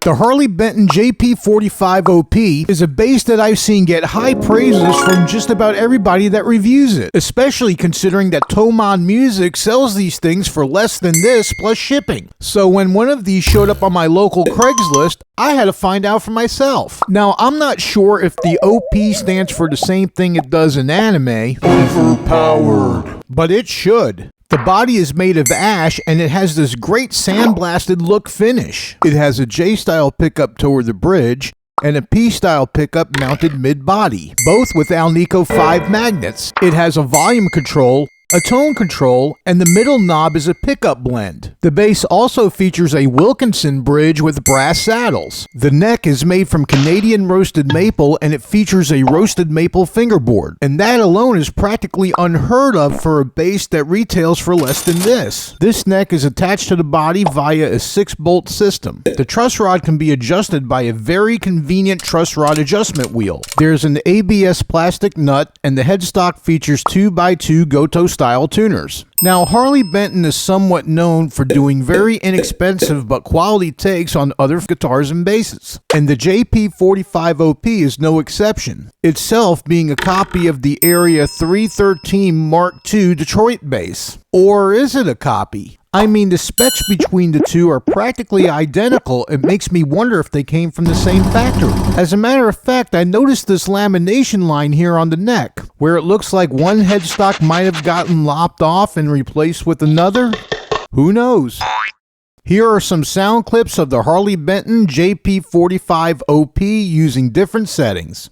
The Harley Benton JP-45OP is a bass that I've seen get high praises from just about everybody that reviews it, especially considering that Tomon Music sells these things for less than this plus shipping. So when one of these showed up on my local Craigslist, I had to find out for myself. Now, I'm not sure if the OP stands for the same thing it does in anime, overpowered, but it should. The body is made of ash and it has this great sandblasted look finish. It has a J-style pickup toward the bridge and a P-style pickup mounted mid-body, both with Alnico 5 magnets. It has a volume control, a tone control, and the middle knob is a pickup blend. The bass also features a Wilkinson bridge with brass saddles. The neck is made from Canadian roasted maple and it features a roasted maple fingerboard. And that alone is practically unheard of for a bass that retails for less than this. This neck is attached to the body via a 6-bolt system. The truss rod can be adjusted by a very convenient truss rod adjustment wheel. There's an ABS plastic nut and the headstock features 2x2 Goto style tuners. Now, Harley Benton is somewhat known for doing very inexpensive but quality takes on other guitars and basses, and the JP-45OP is no exception, itself being a copy of the Area 313 Mark II Detroit bass. Or is it a copy? I mean, the specs between the two are practically identical. It makes me wonder if they came from the same factory. As a matter of fact, I noticed this lamination line here on the neck, where it looks like one headstock might have gotten lopped off and replaced with another. Who knows? Here are some sound clips of the Harley Benton JP-45OP using different settings.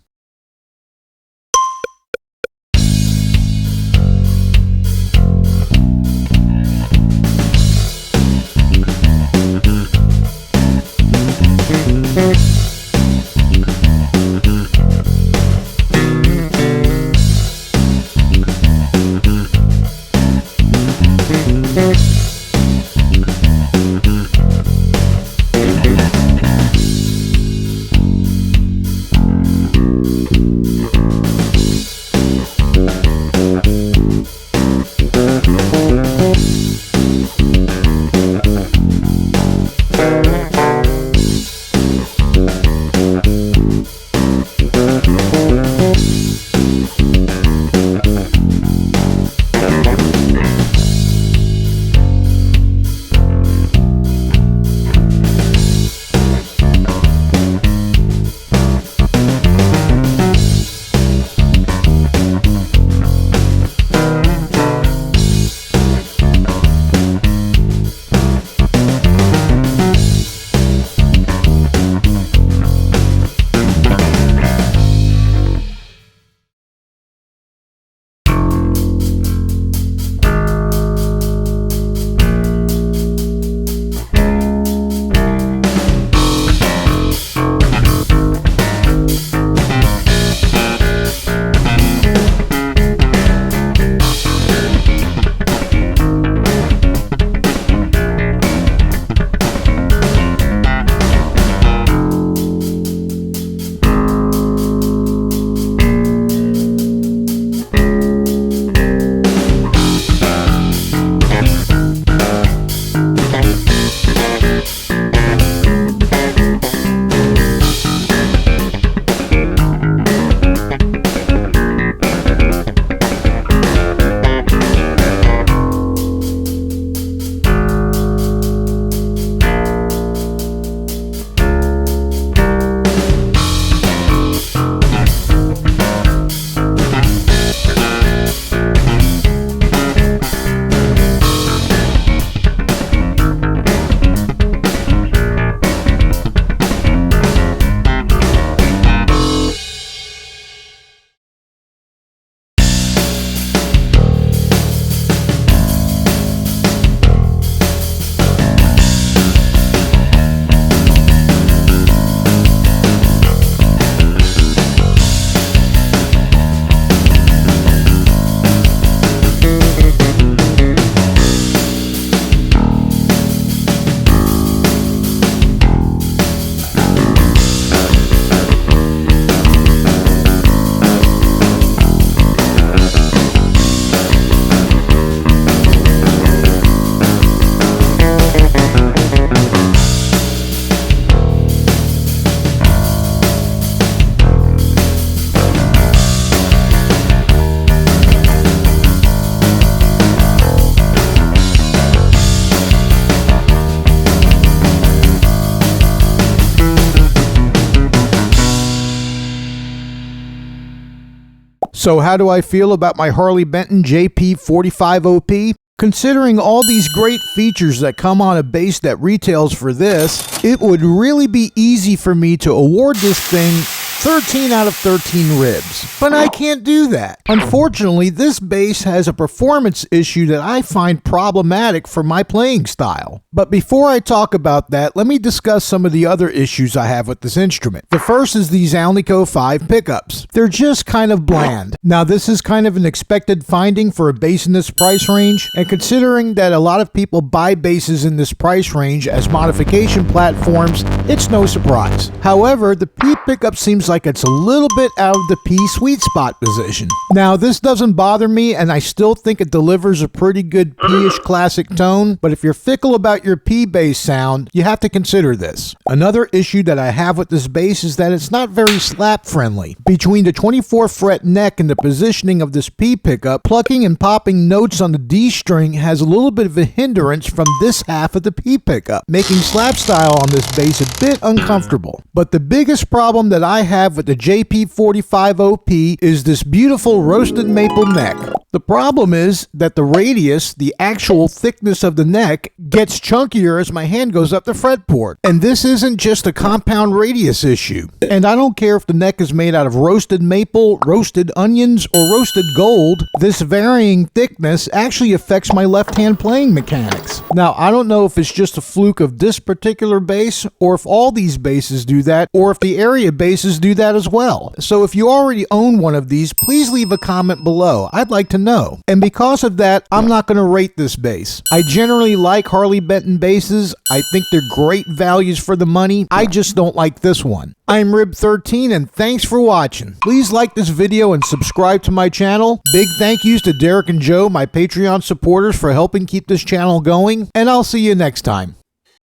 So how do I feel about my Harley Benton JP-45OP? Considering all these great features that come on a bass that retails for this, it would really be easy for me to award this thing 13 out of 13 ribs, but I can't do that. Unfortunately, this bass has a performance issue that I find problematic for my playing style. But before I talk about that, let me discuss some of the other issues I have with this instrument. The first is these Alnico 5 pickups. They're just kind of bland. Now, this is kind of an expected finding for a bass in this price range, and considering that a lot of people buy basses in this price range as modification platforms, it's no surprise. However, the P pickup seems like it's a little bit out of the P sweet spot position. Now, this doesn't bother me, and I still think it delivers a pretty good P-ish classic tone, but if you're fickle about your P bass sound, you have to consider this. Another issue that I have with this bass is that it's not very slap friendly. Between the 24 fret neck and the positioning of this P pickup, plucking and popping notes on the D string has a little bit of a hindrance from this half of the P pickup, making slap style on this bass a bit uncomfortable. But the biggest problem that I have with the JP-45OP is this beautiful roasted maple neck. The problem is that the radius, the actual thickness of the neck, gets chunkier as my hand goes up the fretboard. And this isn't just a compound radius issue. And I don't care if the neck is made out of roasted maple, roasted onions, or roasted gold, this varying thickness actually affects my left-hand playing mechanics. Now, I don't know if it's just a fluke of this particular bass, or if all these basses do that, or if the area basses do that as well. So if you already own one of these, please leave a comment below. I'd like to know. And because of that, I'm not going to rate this bass. I generally like Harley Benton basses. I think they're great values for the money. I just don't like this one. I'm Rib13 and thanks for watching. Please like this video and subscribe to my channel. Big thank yous to Derek and Joe, my Patreon supporters, for helping keep this channel going. And I'll see you next time.